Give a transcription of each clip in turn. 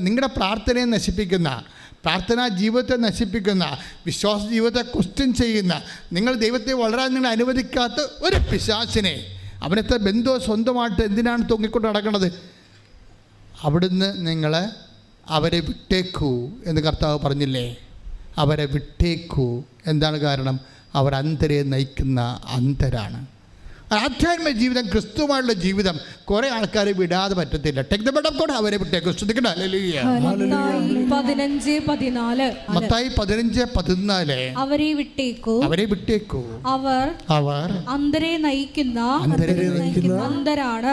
നിങ്ങളുടെ പ്രാർത്ഥനയെ നശിപ്പിക്കുന്ന, പ്രാർത്ഥനാ ജീവിതത്തെ നശിപ്പിക്കുന്ന, വിശ്വാസ ജീവിതത്തെ ക്വസ്റ്റ്യൻ ചെയ്യുന്ന, നിങ്ങൾ ദൈവത്തെ വളരാൻ നിങ്ങൾ അനുവദിക്കാത്ത ഒരു പിശാചിനെ, അവനത്തെ ബന്ധുവോ സ്വന്തമായിട്ട് എന്തിനാണ് തൂങ്ങിക്കൊണ്ട് നടക്കുന്നത്? അവിടുന്ന് അവരെ വിട്ടേക്കൂ എന്ന് കർത്താവ് പറഞ്ഞില്ലേ? അവരെ വിട്ടേക്കൂ. എന്താണ് കാരണം? അവർ അന്ധരെ നയിക്കുന്ന അന്ധരാണ്. ആധ്യാത്മിക ജീവിതം, ക്രിസ്തുവായുള്ള ജീവിതം കുറേ ആൾക്കാരെ വിടാതെ പറ്റത്തില്ല. Take the bed of God. അവരെ വിട്ടേക്കൂ. ശ്രദ്ധിക്കട്ടെ. ഹല്ലേലൂയ. മത്തായി 15:14 അവരെ വിട്ടേക്കൂ, അവരെ വിട്ടേക്കൂ. അവർ അന്ധരെ നയിക്കുന്ന അന്ധരാണ്.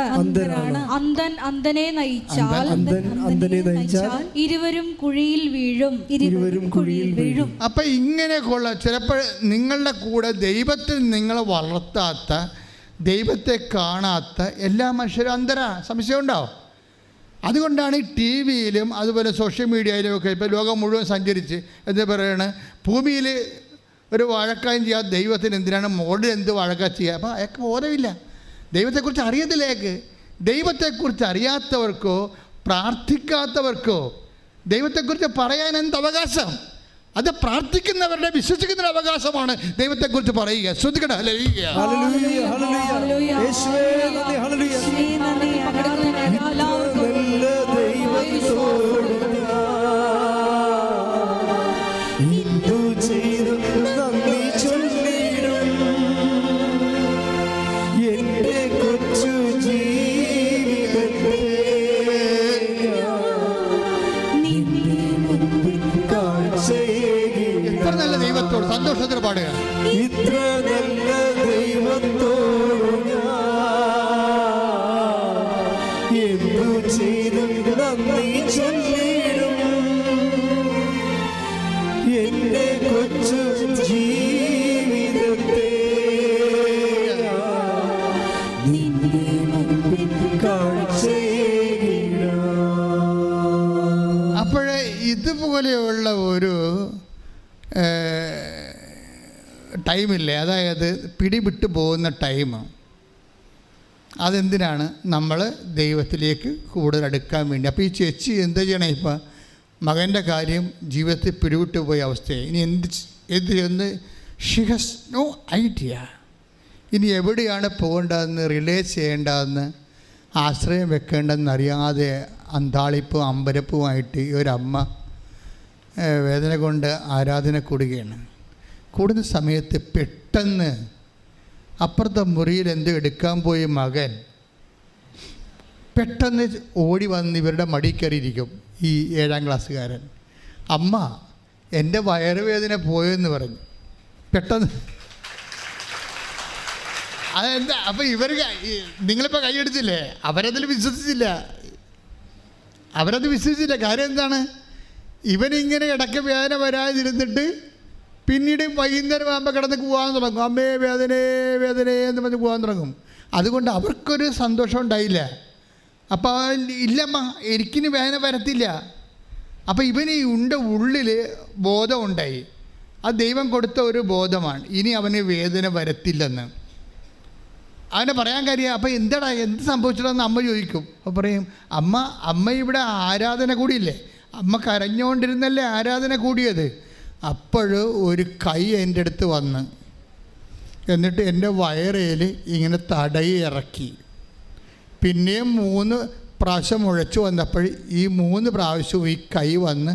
അന്ധനെ നയിച്ചാൽ ഇരുവരും കുഴിയിൽ വീഴും. അപ്പൊ ഇങ്ങനെയൊക്കെയുള്ള ചിലപ്പോൾ നിങ്ങളുടെ കൂടെ ദൈവത്തിൽ നിങ്ങളെ വളർത്താത്ത, ദൈവത്തെ കാണാത്ത എല്ലാ മനുഷ്യരും അന്ധരാ. സംശയമുണ്ടാവും. അതുകൊണ്ടാണ് ഈ ടി വിയിലും അതുപോലെ സോഷ്യൽ മീഡിയയിലും ഒക്കെ ഇപ്പോൾ ലോകം മുഴുവൻ സഞ്ചരിച്ച് എന്താ പറയണ, ഭൂമിയിൽ ഒരു വഴക്കായും ചെയ്യാത്ത ദൈവത്തിന് എന്തിനാണ് മുകളിൽ എന്ത് വഴക്ക ചെയ്യുക? അപ്പോൾ അയാൾക്ക് ബോധമില്ല, ദൈവത്തെക്കുറിച്ച് അറിയത്തില്ല. അയാൾക്ക് ദൈവത്തെക്കുറിച്ച് അറിയാത്തവർക്കോ പ്രാർത്ഥിക്കാത്തവർക്കോ ദൈവത്തെക്കുറിച്ച് പറയാൻ എന്ത് അവകാശം? അത് പ്രാർത്ഥിക്കുന്നവരുടെ, വിശ്വസിക്കുന്നവരുടെ അവകാശമാണ് ദൈവത്തെക്കുറിച്ച് പറയുക. ശ്രദ്ധിക്കട്ടെ. ഹല്ലേലൂയ. സന്തോഷത്തിന് പാടുക. ഇത്ര നല്ല ദൈവത്തോട് എന്തു ചെയ്തും നന്ദി ചൊല്ലിടും എന്റെ കൊച്ചു ജീവിതത്തെ നിന്റെ മുമ്പിൽ കാഴ്ചയിടാം. അപ്പോഴേ ഇതുപോലെയുള്ള ഒരു ടൈമില്ലേ, അതായത് പിടിവിട്ട് പോകുന്ന ടൈം, അതെന്തിനാണ്? നമ്മൾ ദൈവത്തിലേക്ക് കൂടുതൽ അടുക്കാൻ വേണ്ടി. അപ്പോൾ ഈ ചേച്ചി എന്താ ചെയ്യണേ? ഇപ്പോൾ മകൻ്റെ കാര്യം ജീവിതത്തിൽ പിടിവിട്ട് പോയ അവസ്ഥയായി. ഇനി എന്ത് ഷി ഹാസ് നോ ഐഡിയ. ഇനി എവിടെയാണ് പോകേണ്ടതെന്ന്, റിലേ ചെയ്യേണ്ടതെന്ന്, ആശ്രയം വെക്കേണ്ടതെന്ന് അറിയാതെ അന്താളിപ്പും അമ്പരപ്പുമായിട്ട് ഈ ഒരമ്മ വേദന കൊണ്ട് ആരാധന കൂടുകയാണ്. കൂടുന്ന സമയത്ത് പെട്ടെന്ന് അപ്പുറത്തെ മുറിയിൽ എന്തോ എടുക്കാൻ പോയ മകൻ പെട്ടെന്ന് ഓടി വന്ന് ഇവരുടെ മടി കയറിയിരിക്കും. ഈ 7ാം ക്ലാസ്സുകാരൻ, അമ്മ എൻ്റെ വയറുവേദന പോയെന്ന് പറഞ്ഞു. പെട്ടെന്ന് അതെന്താ? അപ്പം ഇവർ, നിങ്ങളിപ്പോൾ കൈയെടുത്തില്ലേ, അവരത് വിശ്വസിച്ചില്ല. കാര്യം എന്താണ്? ഇവനിങ്ങനെ ഇടയ്ക്ക് വേദന വരാതിരുന്നിട്ട് പിന്നീട് വൈകുന്നേരം ആകുമ്പോൾ കിടന്ന് പോകാൻ തുടങ്ങും. അമ്മേ വേദനേ എന്ന് പറഞ്ഞ് പോകാൻ തുടങ്ങും. അതുകൊണ്ട് അവർക്കൊരു സന്തോഷം ഉണ്ടായില്ല. അപ്പോൾ ഇല്ലമ്മ, എനിക്കിനി വേദന വരത്തില്ല. അപ്പോൾ ഇവന് ഉള്ളിൽ ബോധം ഉണ്ടായി. അത് ദൈവം കൊടുത്ത ഒരു ബോധമാണ്, ഇനി അവന് വേദന വരത്തില്ലെന്ന്. അവനെ പറയാൻ കാര്യം, അപ്പോൾ എന്താടാ, എന്ത് സംഭവിച്ചിട്ടെന്ന് അമ്മ ചോദിക്കും. അപ്പോൾ പറയും, അമ്മ ഇവിടെ ആരാധന കൂടിയില്ലേ, അമ്മ കരഞ്ഞുകൊണ്ടിരുന്നല്ലേ ആരാധന കൂടിയത്. അപ്പോൾ ഒരു കൈ എൻ്റെ അടുത്ത് വന്ന് എന്നിട്ട് എൻ്റെ വയറേൽ ഇങ്ങനെ തടയി ഇറക്കി. പിന്നെയും 3 പ്രാവശ്യം മുഴച്ചു വന്നപ്പോൾ ഈ 3 പ്രാവശ്യവും ഈ കൈ വന്ന്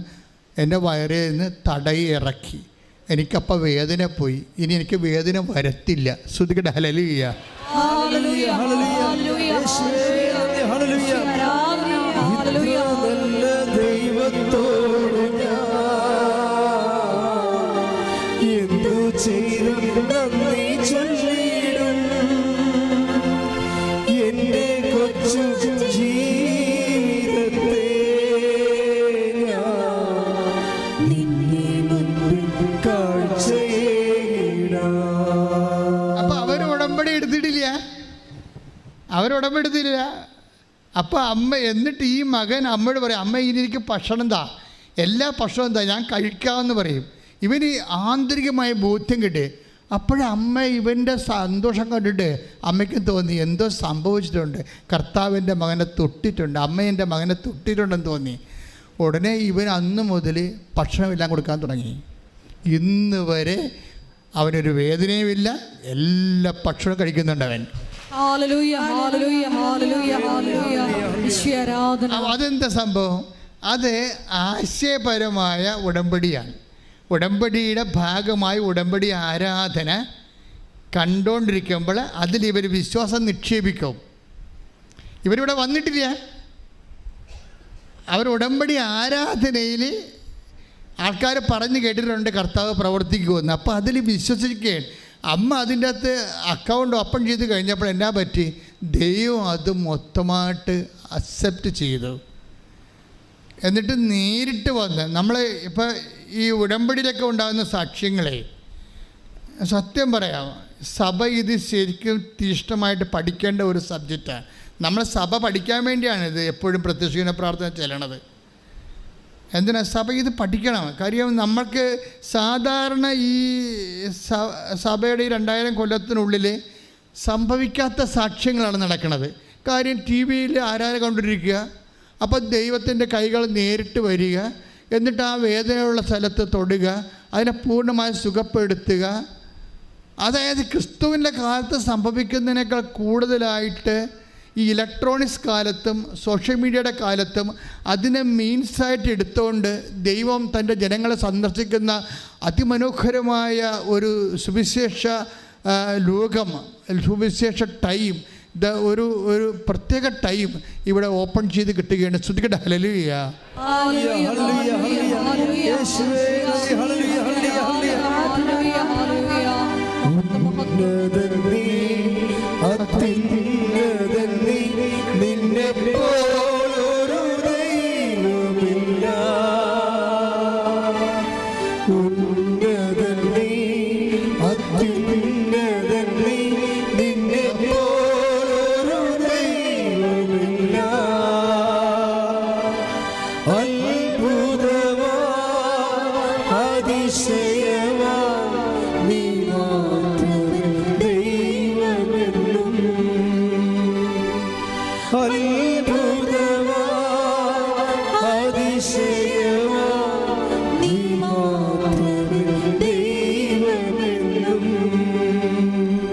എൻ്റെ വയറിൽ നിന്ന് തടയി ഇറക്കി. എനിക്കപ്പോൾ വേദന പോയി. ഇനി എനിക്ക് വേദന വരത്തില്ല. ശ്രുതിക്കട്ടെ. ഹല്ലേലൂയ. അവരുടമ്പെടുത്തില്ല. അപ്പോൾ അമ്മ, എന്നിട്ട് ഈ മകൻ അമ്മയോട് പറയും, അമ്മ ഇനി എനിക്ക് ഭക്ഷണം താ, എല്ലാ ഭക്ഷണവും താ, ഞാൻ കഴിക്കാമെന്ന് പറയും. ഇവന് ആന്തരികമായ ബോധ്യം കിട്ടി. അപ്പോഴമ്മ ഇവൻ്റെ സന്തോഷം കണ്ടിട്ട് അമ്മയ്ക്ക് തോന്നി എന്തോ സംഭവിച്ചിട്ടുണ്ട്, കർത്താവിൻ്റെ മകനെ തൊട്ടിട്ടുണ്ട്, അമ്മ എൻ്റെ മകനെ തൊട്ടിട്ടുണ്ടെന്ന് തോന്നി. ഉടനെ ഇവൻ അന്ന് മുതൽ ഭക്ഷണമെല്ലാം കൊടുക്കാൻ തുടങ്ങി. ഇന്ന് വരെ അവനൊരു വേദനയുമില്ല, എല്ലാ ഭക്ഷണവും കഴിക്കുന്നുണ്ട് അവൻ. അതെന്താ സംഭവം? അത് ആശയപരമായ ഉടമ്പടിയാണ്. ഉടമ്പടിയുടെ ഭാഗമായി ഉടമ്പടി ആരാധന കണ്ടുകൊണ്ടിരിക്കുമ്പോൾ അതിൽ ഇവർ വിശ്വാസം നിക്ഷേപിക്കും. ഇവരിവിടെ വന്നിട്ടില്ല, അവർ ഉടമ്പടി ആരാധനയിൽ ആൾക്കാർ പറഞ്ഞു കേട്ടിട്ടുണ്ട് കർത്താവ് പ്രവർത്തിക്കുമെന്ന്. അപ്പോൾ അതിൽ വിശ്വസിക്കുകയാണ്. അമ്മ അതിൻ്റെ അകത്ത് അക്കൗണ്ട് ഓപ്പൺ ചെയ്ത് കഴിഞ്ഞപ്പോൾ എന്നാ പറ്റി? ദൈവം അത് മൊത്തമായിട്ട് അക്സെപ്റ്റ് ചെയ്തു. എന്നിട്ട് നേരിട്ട് വന്ന് നമ്മൾ ഇപ്പോൾ ഈ ഉടമ്പടിയിലൊക്കെ ഉണ്ടാകുന്ന സാക്ഷ്യങ്ങളെ സത്യം പറയാം, സഭ ഇത് ശരിക്കും തീഷ്ണമായിട്ട് പഠിക്കേണ്ട ഒരു സബ്ജക്റ്റാണ്. നമ്മൾ സഭ പഠിക്കാൻ വേണ്ടിയാണ് ഇത് എപ്പോഴും പ്രത്യക്ഷീകരണ പ്രാർത്ഥന ചെല്ലണത്. എന്തിനാ? സഭ ഇത് പഠിക്കണം. കാര്യം നമ്മൾക്ക് സാധാരണ ഈ സഭയുടെ ഈ 2000 കൊല്ലത്തിനുള്ളിൽ സംഭവിക്കാത്ത സാക്ഷ്യങ്ങളാണ് നടക്കുന്നത്. കാര്യം ടി വിയിൽ ആരാധന കണ്ടിരിക്കുക, അപ്പോൾ ദൈവത്തിൻ്റെ കൈകൾ നേരിട്ട് വരിക, എന്നിട്ട് ആ വേദനയുള്ള സ്ഥലത്ത് തൊടുക, അതിനെ പൂർണ്ണമായി സുഖപ്പെടുത്തുക. അതായത് ക്രിസ്തുവിൻ്റെ കാലത്ത് സംഭവിക്കുന്നതിനേക്കാൾ കൂടുതലായിട്ട് ഈ ഇലക്ട്രോണിക്സ് കാലത്തും സോഷ്യൽ മീഡിയയുടെ കാലത്തും അതിനെ മീൻസായിട്ട് എടുത്തുകൊണ്ട് ദൈവം തൻ്റെ ജനങ്ങളെ സന്ദർശിക്കുന്ന അതിമനോഹരമായ ഒരു സുവിശേഷ ലോകം, സുവിശേഷ ടൈം, ഒരു പ്രത്യേക ടൈം ഇവിടെ ഓപ്പൺ ചെയ്ത് കിട്ടുകയാണ്. ശ്രുതിക്കട്ടെ ഹല്ലേലൂയ. നിന്നെപ്പോലൊരു ദൈവമില്ല, ഉന്നതൻ നീ, അത്യുന്നതൻ നീ, നിന്നെപ്പോലൊരു ദൈവമില്ല. അത്ഭുതമാ അതിശയ